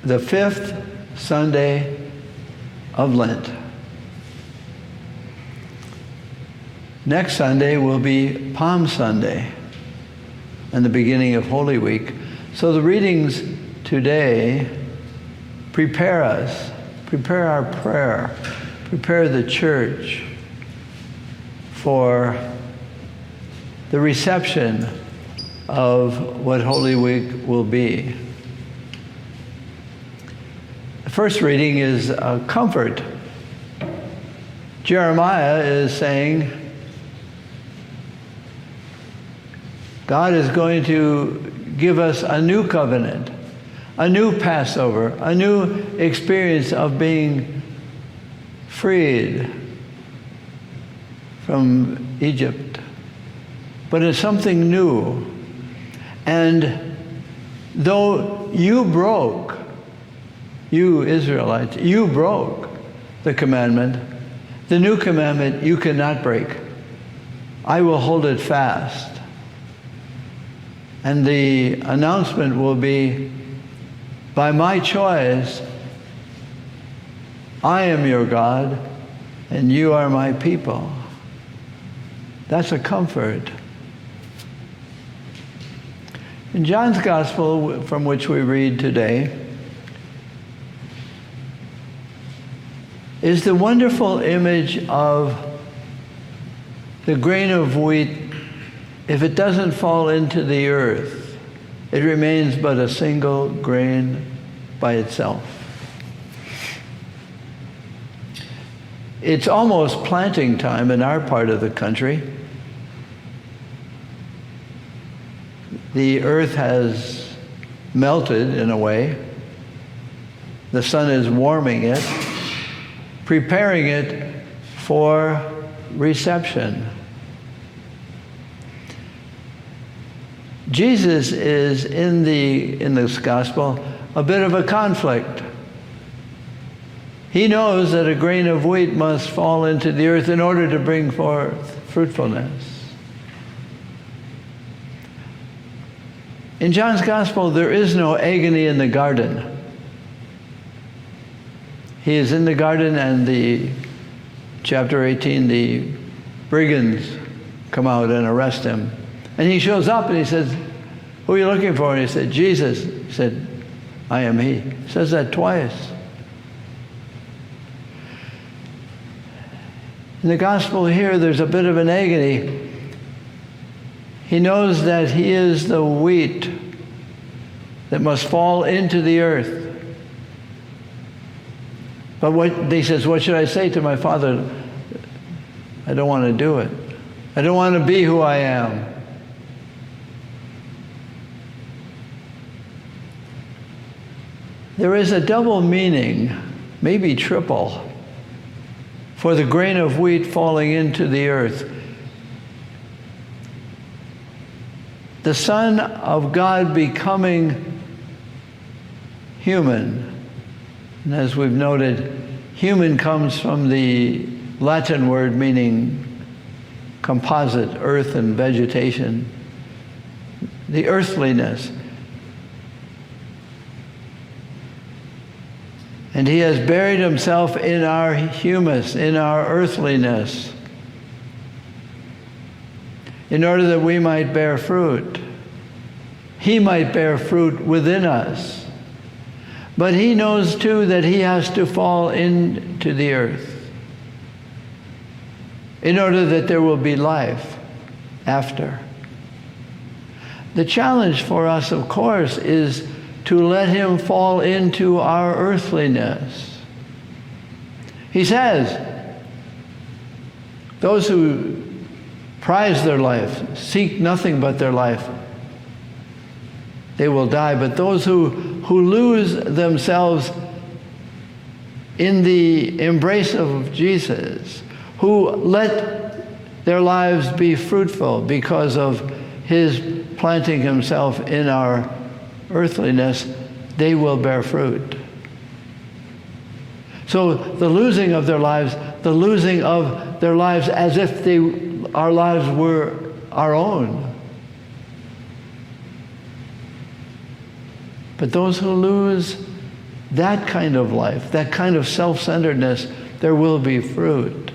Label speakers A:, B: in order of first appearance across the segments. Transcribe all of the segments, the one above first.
A: the 5th Sunday of Lent. Next Sunday will be Palm Sunday and the beginning of Holy Week. So the readings today prepare us, prepare our prayer, prepare the church for the reception of what Holy Week will be. The first reading is comfort. Jeremiah is saying, God is going to give us a new covenant, a new Passover, a new experience of being freed from Egypt. But it's something new. And though you Israelites, you broke the commandment, the new commandment you cannot break. I will hold it fast. And the announcement will be, by my choice, I am your God, and you are my people. That's a comfort. In John's Gospel, from which we read today, is the wonderful image of the grain of wheat. If it doesn't fall into the earth, it remains but a single grain by itself. It's almost planting time in our part of the country. The earth has melted in a way. The sun is warming it, preparing it for reception. Jesus is in this gospel a bit of a conflict. He knows that a grain of wheat must fall into the earth in order to bring forth fruitfulness. In John's gospel, there is no agony in the garden. He is in the garden, and chapter 18, the brigands come out and arrest him. And he shows up and he says, who are you looking for? And he said, Jesus. He said, I am he. He says that twice. In the gospel here, there's a bit of an agony. He knows that he is the wheat that must fall into the earth. But he says, what should I say to my Father? I don't want to do it. I don't want to be who I am. There is a double meaning, maybe triple, for the grain of wheat falling into the earth. The Son of God becoming human. And as we've noted, human comes from the Latin word meaning composite, earth and vegetation. The earthliness. And he has buried himself in our humus, in our earthliness, in order that we might bear fruit. He might bear fruit within us. But he knows too that he has to fall into the earth in order that there will be life after. The challenge for us, of course, is to let him fall into our earthliness. He says, those who prize their life, seek nothing but their life, they will die. But those who lose themselves in the embrace of Jesus, who let their lives be fruitful because of his planting himself in our earthliness, they will bear fruit. So the losing of their lives as if our lives were our own. But those who lose that kind of life, that kind of self-centeredness, there will be fruit.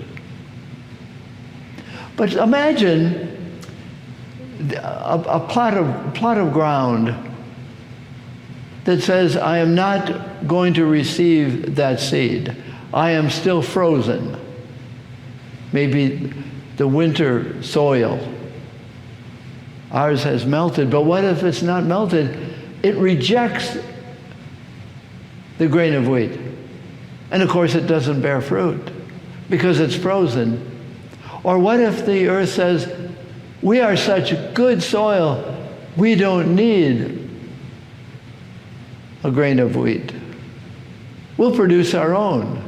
A: But imagine a plot of ground that says, I am not going to receive that seed. I am still frozen. Maybe the winter soil. Ours has melted, but what if it's not melted? It rejects the grain of wheat. And of course it doesn't bear fruit because it's frozen. Or what if the earth says, we are such good soil, we don't need a grain of wheat. We'll produce our own.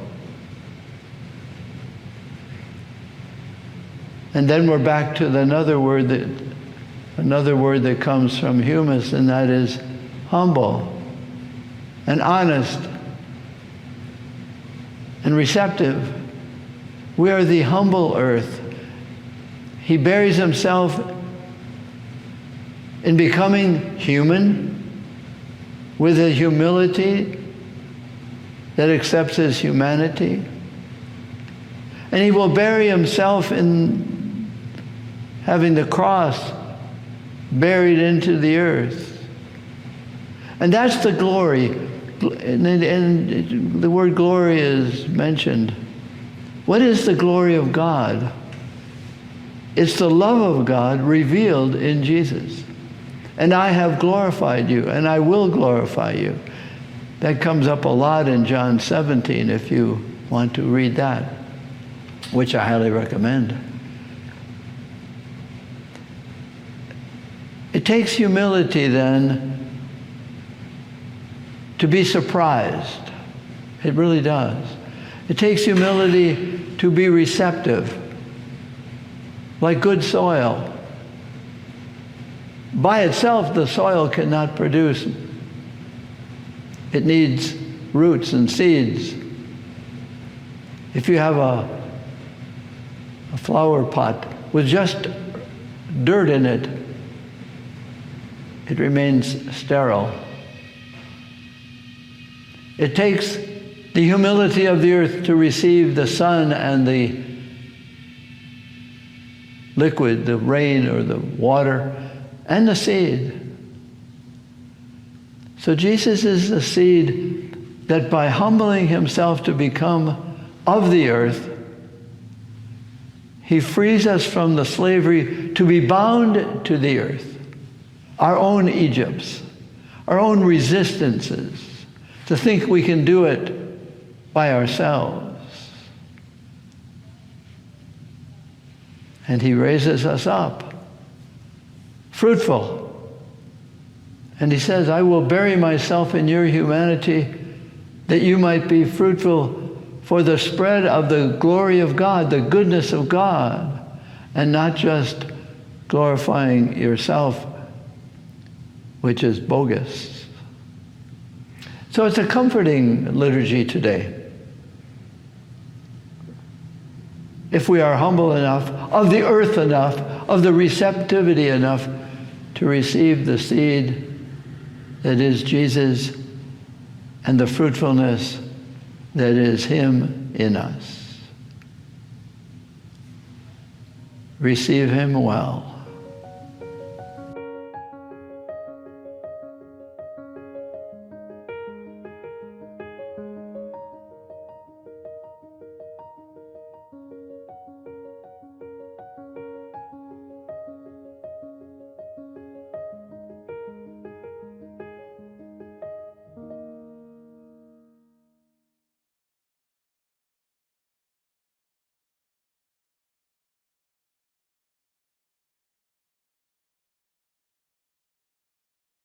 A: And then we're back to another word that comes from humus, and that is humble and honest and receptive. We are the humble earth. He buries himself in becoming human with a humility that accepts his humanity. And he will bury himself in having the cross buried into the earth. And that's the glory. And the word glory is mentioned. What is the glory of God? It's the love of God revealed in Jesus. And I have glorified you, and I will glorify you. That comes up a lot in John 17 if you want to read that, which I highly recommend. It takes humility then to be surprised. It really does. It takes humility to be receptive, like good soil. By itself, the soil cannot produce. It needs roots and seeds. If you have a flower pot with just dirt in it, it remains sterile. It takes the humility of the earth to receive the sun and the liquid, the rain or the water, and the seed. So Jesus is the seed that by humbling himself to become of the earth, he frees us from the slavery to be bound to the earth, our own Egypts, our own resistances, to think we can do it by ourselves. And he raises us up, fruitful. And he says, I will bury myself in your humanity that you might be fruitful for the spread of the glory of God, the goodness of God, and not just glorifying yourself, which is bogus. So it's a comforting liturgy today. If we are humble enough, of the earth enough, of the receptivity enough to receive the seed that is Jesus and the fruitfulness that is him in us. Receive him well.